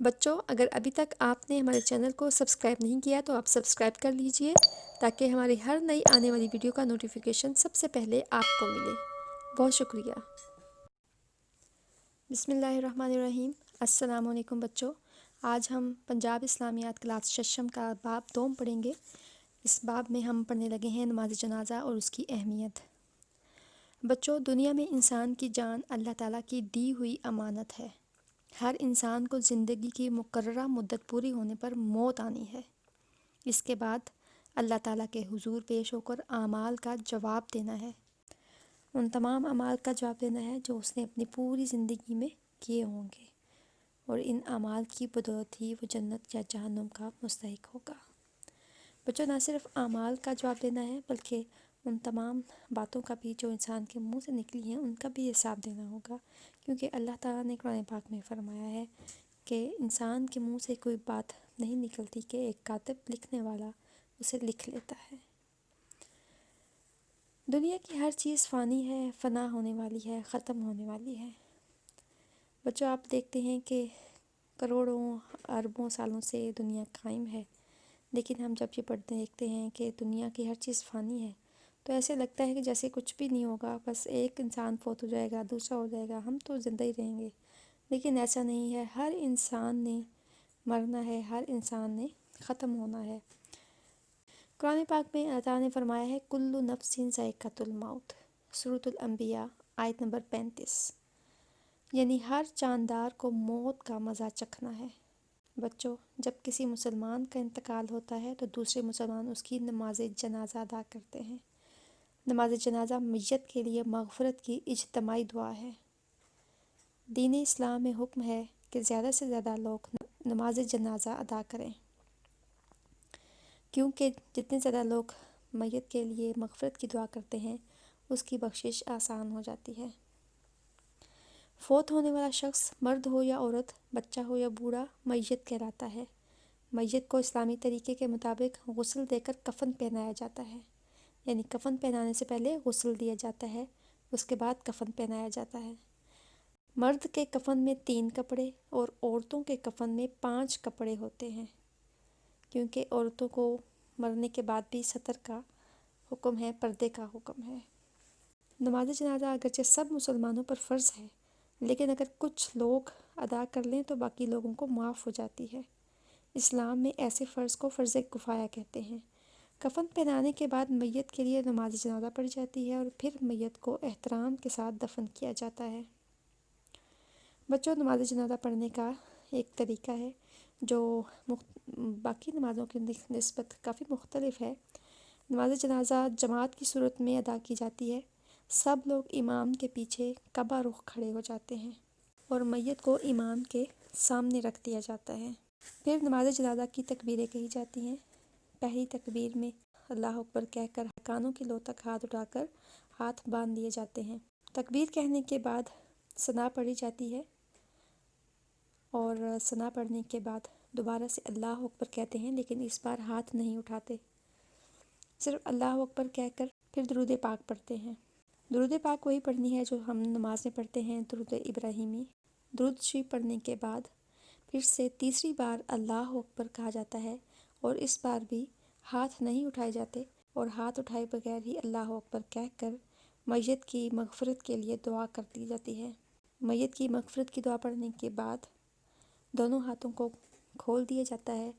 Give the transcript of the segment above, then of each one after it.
بچوں، اگر ابھی تک آپ نے ہمارے چینل کو سبسکرائب نہیں کیا تو آپ سبسکرائب کر لیجئے تاکہ ہماری ہر نئی آنے والی ویڈیو کا نوٹیفیکیشن سب سے پہلے آپ کو ملے۔ بہت شکریہ۔ بسم اللہ الرحمن الرحیم۔ السلام علیکم بچوں۔ آج ہم پنجاب اسلامیات کلاس ششم کا باب دوم پڑھیں گے۔ اس باب میں ہم پڑھنے لگے ہیں نماز جنازہ اور اس کی اہمیت۔ بچوں، دنیا میں انسان کی جان اللہ تعالیٰ کی دی ہوئی امانت ہے۔ ہر انسان کو زندگی کی مقررہ مدت پوری ہونے پر موت آنی ہے۔ اس کے بعد اللہ تعالیٰ کے حضور پیش ہو کر اعمال کا جواب دینا ہے۔ ان تمام اعمال کا جواب دینا ہے جو اس نے اپنی پوری زندگی میں کیے ہوں گے، اور ان اعمال کی بدولت ہی وہ جنت یا جہنم کا مستحق ہوگا۔ بچوں، نہ صرف اعمال کا جواب دینا ہے بلکہ ان تمام باتوں کا بھی جو انسان کے منہ سے نکلی ہیں ان کا بھی حساب دینا ہوگا، کیونکہ اللہ تعالیٰ نے قرآن پاک میں فرمایا ہے کہ انسان کے منہ سے کوئی بات نہیں نکلتی کہ ایک کاتب لکھنے والا اسے لکھ لیتا ہے۔ دنیا کی ہر چیز فانی ہے، فنا ہونے والی ہے، ختم ہونے والی ہے۔ بچوں، آپ دیکھتے ہیں کہ کروڑوں اربوں سالوں سے دنیا قائم ہے، لیکن ہم جب یہ پڑھتے دیکھتے ہیں کہ دنیا کی ہر چیز فانی ہے تو ایسے لگتا ہے کہ جیسے کچھ بھی نہیں ہوگا، بس ایک انسان فوت ہو جائے گا، دوسرا ہو جائے گا، ہم تو زندہ ہی رہیں گے۔ لیکن ایسا نہیں ہے، ہر انسان نے مرنا ہے، ہر انسان نے ختم ہونا ہے۔ قرآن پاک میں اللہ تعالیٰ نے فرمایا ہے کل نفس ذائقۃ الموت، سورۃ الانبیاء آیت نمبر 35، یعنی ہر جاندار کو موت کا مزہ چکھنا ہے۔ بچوں، جب کسی مسلمان کا انتقال ہوتا ہے تو دوسرے مسلمان اس کی نماز جنازہ ادا کرتے ہیں۔ نماز جنازہ میت کے لیے مغفرت کی اجتماعی دعا ہے۔ دین اسلام میں حکم ہے کہ زیادہ سے زیادہ لوگ نماز جنازہ ادا کریں، کیونکہ جتنے زیادہ لوگ میت کے لیے مغفرت کی دعا کرتے ہیں اس کی بخشش آسان ہو جاتی ہے۔ فوت ہونے والا شخص مرد ہو یا عورت، بچہ ہو یا بوڑھا، میت کہلاتا ہے۔ میت کو اسلامی طریقے کے مطابق غسل دے کر کفن پہنایا جاتا ہے، یعنی کفن پہنانے سے پہلے غسل دیا جاتا ہے، اس کے بعد کفن پہنایا جاتا ہے۔ مرد کے کفن میں 3 کپڑے اور عورتوں کے کفن میں 5 کپڑے ہوتے ہیں، کیونکہ عورتوں کو مرنے کے بعد بھی ستر کا حکم ہے، پردے کا حکم ہے۔ نماز جنازہ اگرچہ سب مسلمانوں پر فرض ہے، لیکن اگر کچھ لوگ ادا کر لیں تو باقی لوگوں کو معاف ہو جاتی ہے۔ اسلام میں ایسے فرض کو فرض کفایہ کہتے ہیں۔ کفن پہنانے کے بعد میت کے لیے نماز جنازہ پڑھی جاتی ہے اور پھر میت کو احترام کے ساتھ دفن کیا جاتا ہے۔ بچوں، نماز جنازہ پڑھنے کا ایک طریقہ ہے جو باقی نمازوں کی نسبت کافی مختلف ہے۔ نماز جنازہ جماعت کی صورت میں ادا کی جاتی ہے۔ سب لوگ امام کے پیچھے کعبہ رخ کھڑے ہو جاتے ہیں اور میت کو امام کے سامنے رکھ دیا جاتا ہے۔ پھر نماز جنازہ کی تکبیریں کہی جاتی ہیں۔ پہلی تکبیر میں اللہ اکبر کہہ کر کانوں کی لو تک ہاتھ اٹھا کر ہاتھ باندھ دیے جاتے ہیں۔ تکبیر کہنے کے بعد ثنا پڑھی جاتی ہے، اور ثنا پڑھنے کے بعد دوبارہ سے اللہ اکبر کہتے ہیں، لیکن اس بار ہاتھ نہیں اٹھاتے، صرف اللہ اکبر کہہ کر پھر درود پاک پڑھتے ہیں۔ درود پاک وہی پڑھنی ہے جو ہم نماز میں پڑھتے ہیں، درود ابراہیمی۔ درود شریف پڑھنے کے بعد پھر سے تیسری بار اللہ اکبر کہا جاتا ہے، اور اس بار بھی ہاتھ نہیں اٹھائے جاتے، اور ہاتھ اٹھائے بغیر ہی اللہ اکبر کہہ کر میت کی مغفرت کے لیے دعا کر دی جاتی ہے۔ میت کی مغفرت کی دعا پڑھنے کے بعد دونوں ہاتھوں کو کھول دیا جاتا ہے،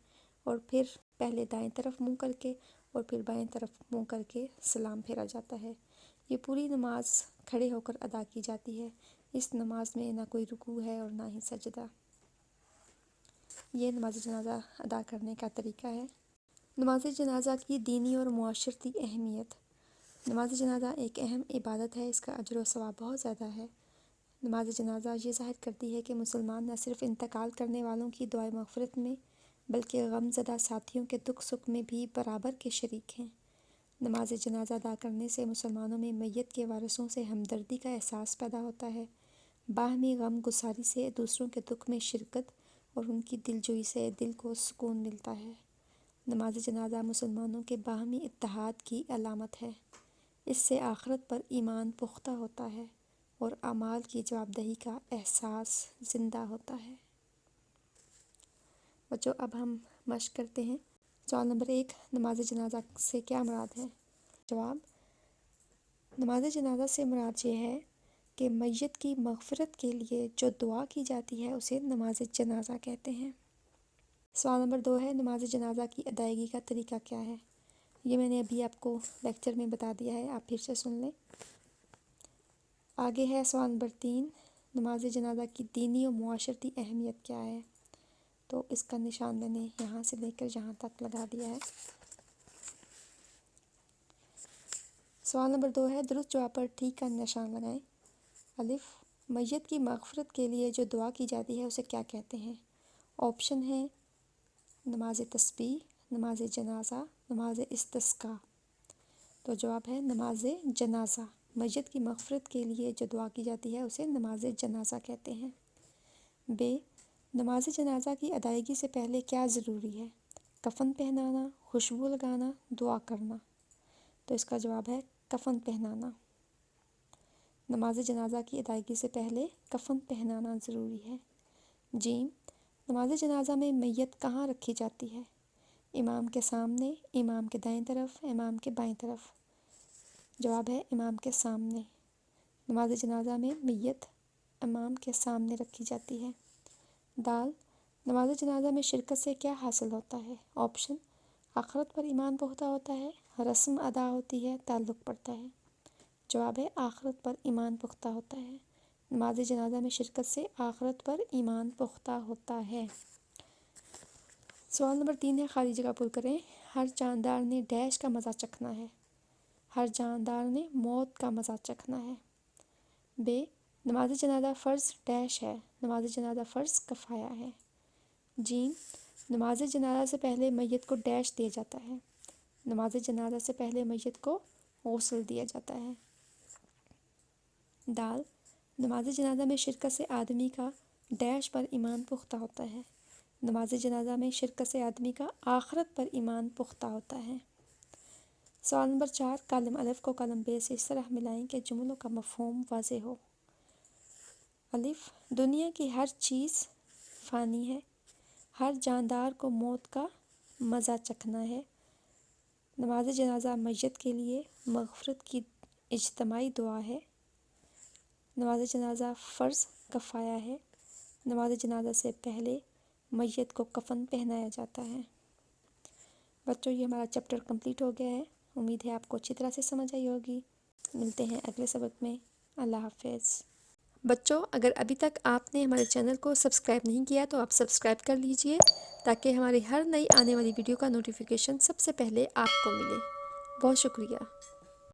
اور پھر پہلے دائیں طرف منہ کر کے اور پھر بائیں طرف منہ کر کے سلام پھیرا جاتا ہے۔ یہ پوری نماز کھڑے ہو کر ادا کی جاتی ہے۔ اس نماز میں نہ کوئی رکوع ہے اور نہ ہی سجدہ۔ یہ نماز جنازہ ادا کرنے کا طریقہ ہے۔ نماز جنازہ کی دینی اور معاشرتی اہمیت۔ نماز جنازہ ایک اہم عبادت ہے، اس کا اجر و ثواب بہت زیادہ ہے۔ نماز جنازہ یہ ظاہر کرتی ہے کہ مسلمان نہ صرف انتقال کرنے والوں کی دعائے مغفرت میں بلکہ غم زدہ ساتھیوں کے دکھ سکھ میں بھی برابر کے شریک ہیں۔ نماز جنازہ ادا کرنے سے مسلمانوں میں میت کے وارثوں سے ہمدردی کا احساس پیدا ہوتا ہے، باہمی غم گساری سے دوسروں کے دکھ میں شرکت اور ان کی دلجوئی سے دل کو سکون ملتا ہے۔ نماز جنازہ مسلمانوں کے باہمی اتحاد کی علامت ہے۔ اس سے آخرت پر ایمان پختہ ہوتا ہے اور اعمال کی جواب دہی کا احساس زندہ ہوتا ہے۔ بچوں اب ہم مشق کرتے ہیں۔ سوال نمبر 1، نماز جنازہ سے کیا مراد ہے؟ جواب، نماز جنازہ سے مراد یہ ہے کہ میت کی مغفرت کے لیے جو دعا کی جاتی ہے اسے نماز جنازہ کہتے ہیں۔ سوال نمبر 2 ہے، نماز جنازہ کی ادائیگی کا طریقہ کیا ہے؟ یہ میں نے ابھی آپ کو لیکچر میں بتا دیا ہے، آپ پھر سے سن لیں۔ آگے ہے سوال نمبر 3، نماز جنازہ کی دینی و معاشرتی اہمیت کیا ہے؟ تو اس کا نشان میں نے یہاں سے لے کر یہاں تک لگا دیا ہے۔ سوال نمبر 2 ہے، درست جواب پر ٹھیک کا نشان لگائیں۔ الف، میت کی مغفرت کے لیے جو دعا کی جاتی ہے اسے کیا کہتے ہیں؟ آپشن ہے نماز تسبیح، نماز جنازہ، نماز استسقاء۔ تو جواب ہے نماز جنازہ۔ میت کی مغفرت کے لیے جو دعا کی جاتی ہے اسے نماز جنازہ کہتے ہیں۔ ب، نماز جنازہ کی ادائیگی سے پہلے کیا ضروری ہے؟ کفن پہنانا، خوشبو لگانا، دعا کرنا۔ تو اس کا جواب ہے کفن پہنانا۔ نماز جنازہ کی ادائیگی سے پہلے کفن پہنانا ضروری ہے۔ ج، نماز جنازہ میں میت کہاں رکھی جاتی ہے؟ امام کے سامنے، امام کے دائیں طرف، امام کے بائیں طرف۔ جواب ہے امام کے سامنے۔ نماز جنازہ میں میت امام کے سامنے رکھی جاتی ہے۔ د، نماز جنازہ میں شرکت سے کیا حاصل ہوتا ہے؟ آپشن، آخرت پر ایمان پختہ ہوتا ہے، رسم ادا ہوتی ہے، تعلق پڑتا ہے۔ جواب ہے آخرت پر ایمان پختہ ہوتا ہے۔ نماز جنازہ میں شرکت سے آخرت پر ایمان پختہ ہوتا ہے۔ سوال نمبر 3 ہے، خالی جگہ پر کریں۔ ہر جاندار نے ڈیش کا مزہ چکھنا ہے۔ ہر جاندار نے موت کا مزہ چکھنا ہے۔ ب، نماز جنازہ فرض ڈیش ہے۔ نماز جنازہ فرض کفایہ ہے۔ ج، نماز جنازہ سے پہلے میت کو ڈیش دیا جاتا ہے۔ نماز جنازہ سے پہلے میت کو غسل دیا جاتا ہے۔ د، نماز جنازہ میں شرکت سے آدمی کا ڈیش پر ایمان پختہ ہوتا ہے۔ نماز جنازہ میں شرکت سے آدمی کا آخرت پر ایمان پختہ ہوتا ہے۔ سوال نمبر 4، کالم الف کو کالم ب سے اس طرح ملائیں کہ جملوں کا مفہوم واضح ہو۔ الف، دنیا کی ہر چیز فانی ہے۔ ہر جاندار کو موت کا مزہ چکھنا ہے۔ نماز جنازہ میت کے لیے مغفرت کی اجتماعی دعا ہے۔ نماز جنازہ فرض کفایہ ہے۔ نماز جنازہ سے پہلے میت کو کفن پہنایا جاتا ہے۔ بچوں یہ ہمارا چیپٹر کمپلیٹ ہو گیا ہے۔ امید ہے آپ کو اچھی طرح سے سمجھ آئی ہوگی۔ ملتے ہیں اگلے سبق میں۔ اللہ حافظ۔ بچوں اگر ابھی تک آپ نے ہمارے چینل کو سبسکرائب نہیں کیا تو آپ سبسکرائب کر لیجئے تاکہ ہماری ہر نئی آنے والی ویڈیو کا نوٹیفیکیشن سب سے پہلے آپ کو ملے۔ بہت شکریہ۔